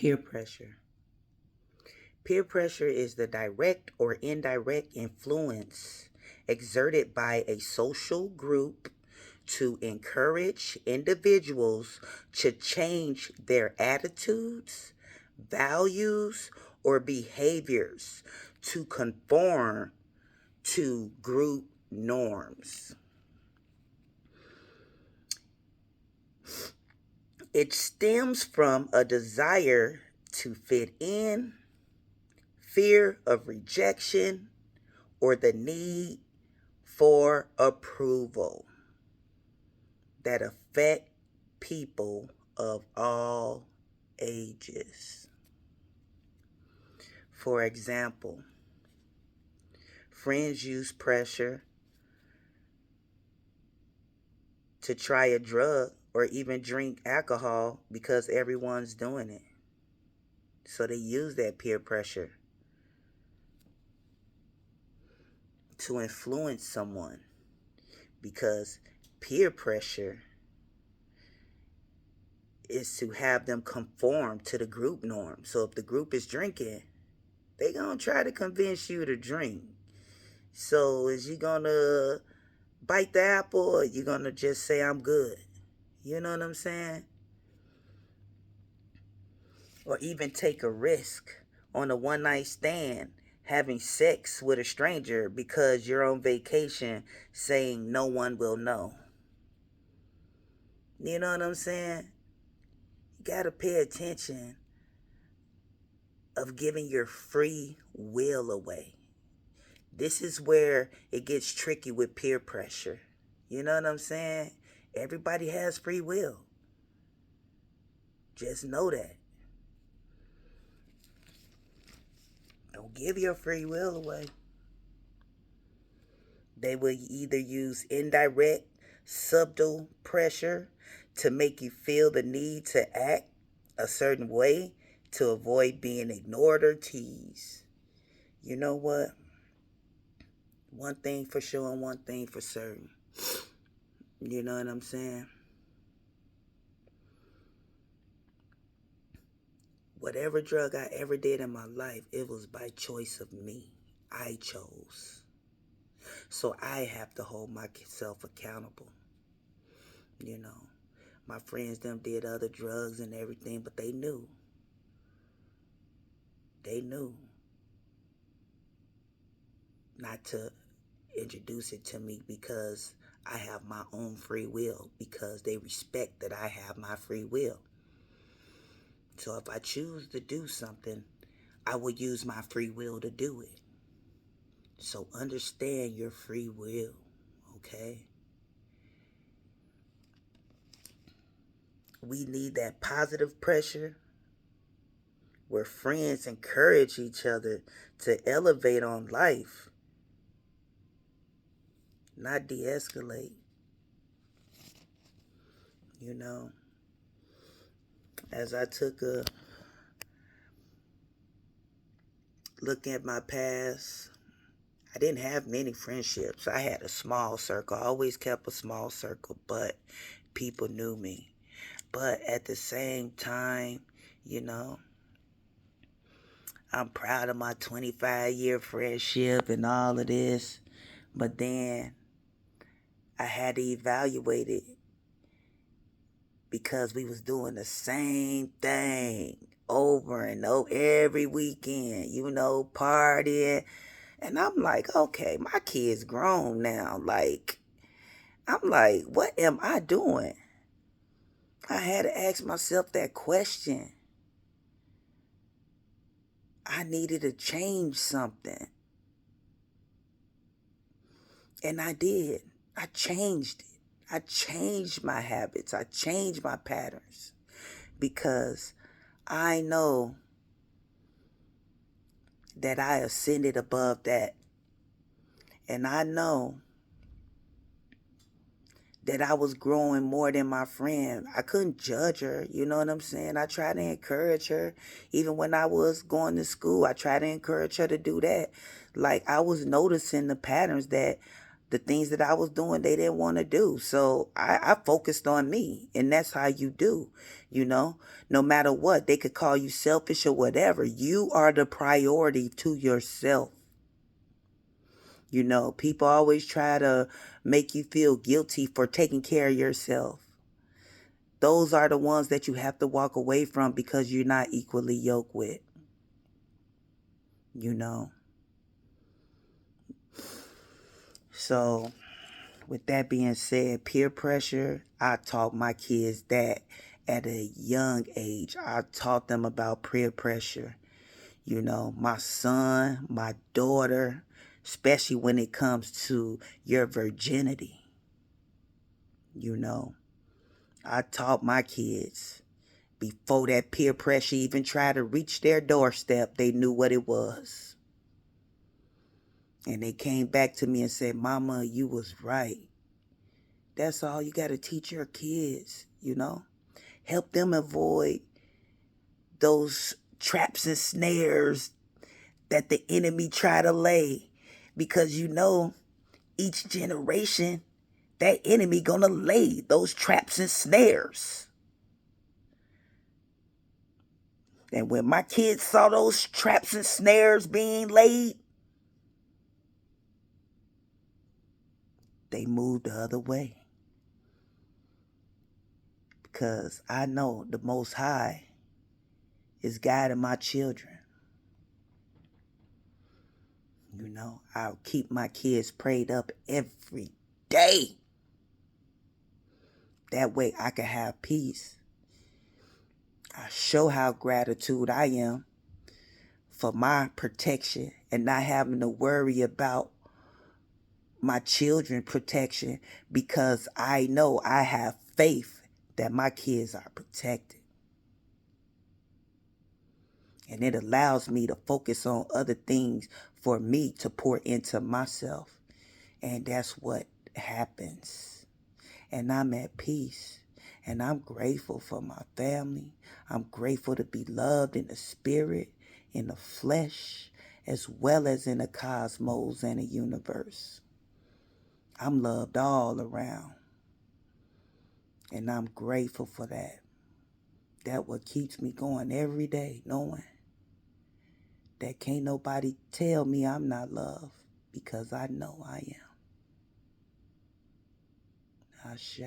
Peer pressure. Peer pressure is the direct or indirect influence exerted by a social group to encourage individuals to change their attitudes, values, or behaviors to conform to group norms. It stems from a desire to fit in, fear of rejection, or the need for approval that affect people of all ages. For example, friends use pressure to try a drug or even drink alcohol because everyone's doing it. So they use that peer pressure to influence someone because peer pressure is to have them conform to the group norm. So if the group is drinking, they gonna try to convince you to drink. So is you gonna bite the apple or you gonna just say I'm good? You know what I'm saying? Or even take a risk on a one night stand having sex with a stranger because you're on vacation saying no one will know. You know what I'm saying? You gotta pay attention of giving your free will away. This is where it gets tricky with peer pressure. You know what I'm saying? Everybody has free will. Just know that. Don't give your free will away. They will either use indirect, subtle pressure to make you feel the need to act a certain way to avoid being ignored or teased. You know what? One thing for sure and one thing for certain. You know what I'm saying? Whatever drug I ever did in my life, it was by choice of me. I chose. So I have to hold myself accountable. You know, my friends them did other drugs and everything, but they knew. They knew not to introduce it to me because I have my own free will, because they respect that I have my free will. So if I choose to do something, I will use my free will to do it. So understand your free will, okay? We need that positive pressure where friends encourage each other to elevate on life, not de-escalate. You know, as I took a look at my past, I didn't have many friendships. I had a small circle. I always kept a small circle, but people knew me. But at the same time, you know, I'm proud of my 25-year friendship and all of this. But then I had to evaluate it because we was doing the same thing over and over every weekend, you know, partying. And I'm like, okay, my kid's grown now. I'm like, what am I doing? I had to ask myself that question. I needed to change something. And I did. I changed it. I changed my habits. I changed my patterns because I know that I ascended above that. And I know that I was growing more than my friend. I couldn't judge her, you know what I'm saying? I tried to encourage her. Even when I was going to school, I tried to encourage her to do that. Like, I was noticing the patterns that The things that I was doing, they didn't want to do. So I focused on me. And that's how you do, you know. No matter what, they could call you selfish or whatever. You are the priority to yourself. You know, people always try to make you feel guilty for taking care of yourself. Those are the ones that you have to walk away from because you're not equally yoked with. You know. So, with that being said, peer pressure, I taught my kids that at a young age. I taught them about peer pressure. You know, my son, my daughter, especially when it comes to your virginity. You know, I taught my kids before that peer pressure even tried to reach their doorstep, they knew what it was. And they came back to me and said, Mama, you was right. That's all you got to teach your kids, you know. Help them avoid those traps and snares that the enemy try to lay. Because you know, each generation, that enemy gonna lay those traps and snares. And when my kids saw those traps and snares being laid, they moved the other way. Because I know the Most High is guiding my children. You know, I'll keep my kids prayed up every day. That way I can have peace. I show how gratitude I am for my protection and not having to worry about my children's protection because I know I have faith that my kids are protected. And it allows me to focus on other things for me to pour into myself. And that's what happens. And I'm at peace. And I'm grateful for my family. I'm grateful to be loved in the spirit, in the flesh, as well as in the cosmos and the universe. I'm loved all around. And I'm grateful for that. That's what keeps me going every day, knowing that can't nobody tell me I'm not loved, because I know I am. Ashe.